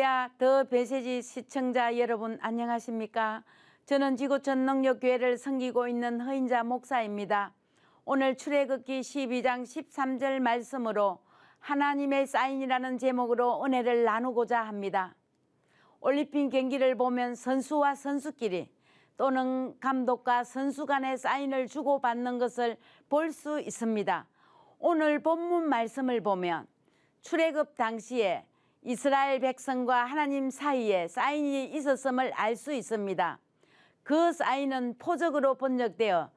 할렐루야, 더 메시지 시청자 여러분 안녕하십니까? 저는 지구촌 능력교회를 섬기고 있는 허인자 목사입니다. 오늘 출애굽기 12장 13절 말씀으로 하나님의 사인이라는 제목으로 은혜를 나누고자 합니다. 올림픽 경기를 보면 선수와 선수끼리 또는 감독과 선수 간의 사인을 주고받는 것을 볼 수 있습니다. 오늘 본문 말씀을 보면 출애굽 당시에 이스라엘 백성과 하나님 사이에 사인이 있었음을 알 수 있습니다. 그 사인은 표적으로 번역되어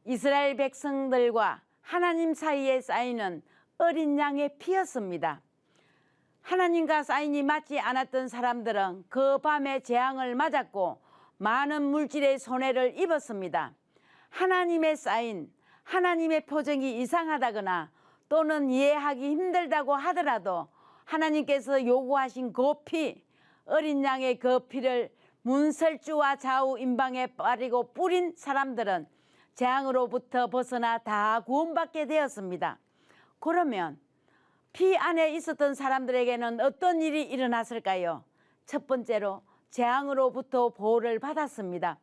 이스라엘 백성들과 하나님 사이의 사인은 어린 양의 피였습니다. 하나님과 사인이 맞지 않았던 사람들은 그 밤에 재앙을 맞았고 많은 물질의 손해를 입었습니다. 하나님의 사인, 하나님의 표정이 이상하다거나 또는 이해하기 힘들다고 하더라도 하나님께서 요구하신 그 피, 어린 양의 그 피를 문설주와 좌우 임방에 빠르고 뿌린 사람들은 재앙으로부터 벗어나 다 구원받게 되었습니다. 그러면 피 안에 있었던 사람들에게는 어떤 일이 일어났을까요? 첫 번째로 재앙으로부터 보호를 받았습니다.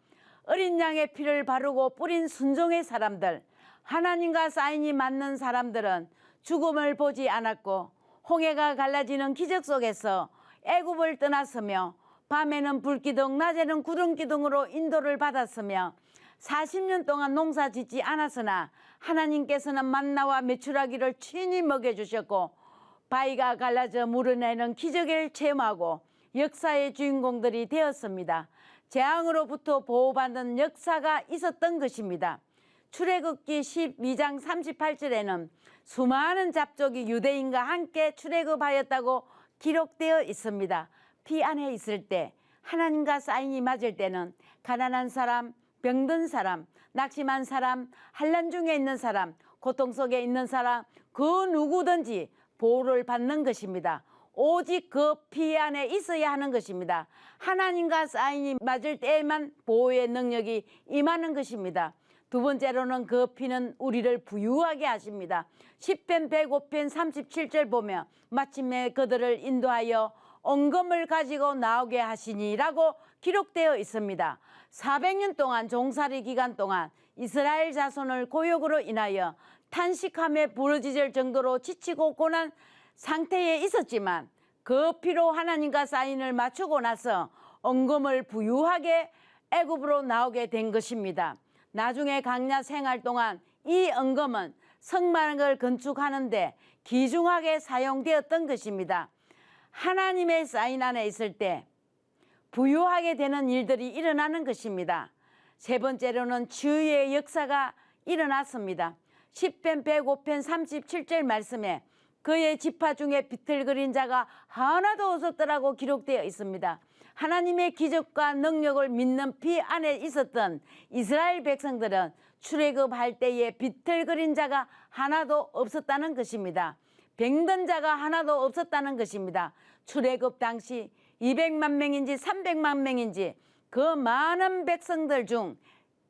어린 양의 피를 바르고 뿌린 순종의 사람들, 하나님과 사인이 맞는 사람들은 죽음을 보지 않았고 홍해가 갈라지는 기적 속에서 애굽을 떠났으며 밤에는 불기둥, 낮에는 구름기둥으로 인도를 받았으며 40년 동안 농사 짓지 않았으나 하나님께서는 만나와 메추라기를 친히 먹여주셨고 바위가 갈라져 물어내는 기적을 체험하고 역사의 주인공들이 되었습니다. 재앙으로부터 보호받는 역사가 있었던 것입니다. 출애굽기 12장 38절에는 수많은 잡족이 유대인과 함께 출애굽하였다고 기록되어 있습니다. 피 안에 있을 때 하나님과 사인이 맞을 때는 가난한 사람, 병든 사람, 낙심한 사람, 환난 중에 있는 사람, 고통 속에 있는 사람 그 누구든지 보호를 받는 것입니다. 오직 그 피 안에 있어야 하는 것입니다. 하나님과 사인이 맞을 때에만 보호의 능력이 임하는 것입니다. 두 번째로는 그 피는 우리를 부유하게 하십니다. 10편 105편 37절 보면 마침내 그들을 인도하여 언금을 가지고 나오게 하시니라고 기록되어 있습니다. 400년 동안 종살이 기간 동안 이스라엘 자손을 고역으로 인하여 탄식하며 부르짖을 정도로 지치고 고난 상태에 있었지만 그 피로 하나님과 사인을 맞추고 나서 언금을 부유하게 애굽으로 나오게 된 것입니다. 나중에 광야 생활 동안 이 언금은 성막을 건축하는데 귀중하게 사용되었던 것입니다. 하나님의 사인 안에 있을 때 부유하게 되는 일들이 일어나는 것입니다. 세 번째로는 치유의 역사가 일어났습니다. 10편 105편 37절 말씀에 그의 지파 중에 비틀거린 자가 하나도 없었더라고 기록되어 있습니다. 하나님의 기적과 능력을 믿는 피 안에 있었던 이스라엘 백성들은 출애굽할 때에 비틀거린 자가 하나도 없었다는 것입니다. 병든 자가 하나도 없었다는 것입니다. 출애굽 당시 200만 명인지 300만 명인지 그 많은 백성들 중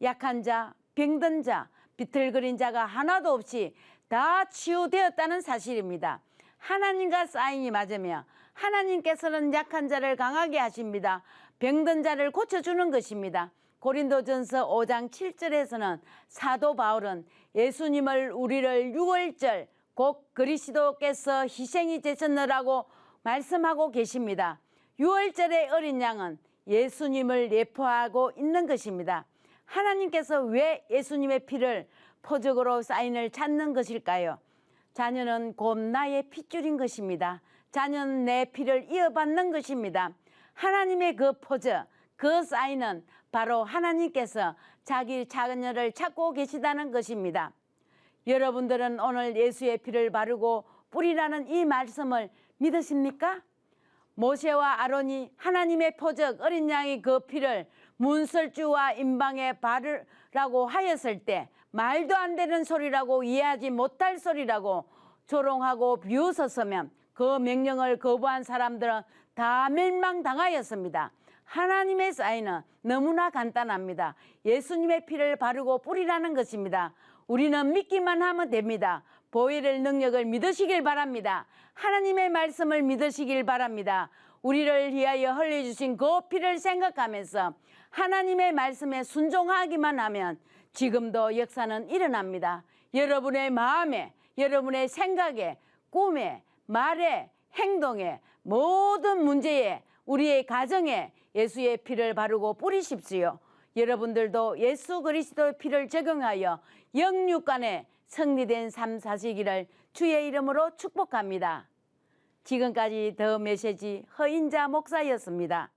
약한 자, 병든 자, 비틀거린 자가 하나도 없이 다 치유되었다는 사실입니다. 하나님과 사인이 맞으며 하나님께서는 약한 자를 강하게 하십니다. 병든 자를 고쳐주는 것입니다. 고린도전서 5장 7절에서는 사도 바울은 예수님을 우리를 6월절 곧 그리스도께서 희생이 되셨느라고 말씀하고 계십니다. 6월절의 어린 양은 예수님을 예표하고 있는 것입니다. 하나님께서 왜 예수님의 피를 표적으로 사인을 찾는 것일까요? 자녀는 곧 나의 핏줄인 것입니다. 자녀는 내 피를 이어받는 것입니다. 하나님의 그 표적, 그 사인은 바로 하나님께서 자기 자녀를 찾고 계시다는 것입니다. 여러분들은 오늘 예수의 피를 바르고 뿌리라는 이 말씀을 믿으십니까? 모세와 아론이 하나님의 표적 어린 양의 그 피를 문설주와 임방에 바르라고 하였을 때 말도 안 되는 소리라고 이해하지 못할 소리라고 조롱하고 비웃었으면 그 명령을 거부한 사람들은 다 멸망당하였습니다. 하나님의 사인은 너무나 간단합니다. 예수님의 피를 바르고 뿌리라는 것입니다. 우리는 믿기만 하면 됩니다. 보혈의 능력을 믿으시길 바랍니다. 하나님의 말씀을 믿으시길 바랍니다. 우리를 위하여 흘려주신 그 피를 생각하면서 하나님의 말씀에 순종하기만 하면 지금도 역사는 일어납니다. 여러분의 마음에, 여러분의 생각에, 꿈에, 말에, 행동에, 모든 문제에, 우리의 가정에 예수의 피를 바르고 뿌리십시오. 여러분들도 예수 그리스도의 피를 적용하여 영육간에 승리된 삶 사시기를 주의 이름으로 축복합니다. 지금까지 더 메시지 허인자 목사였습니다.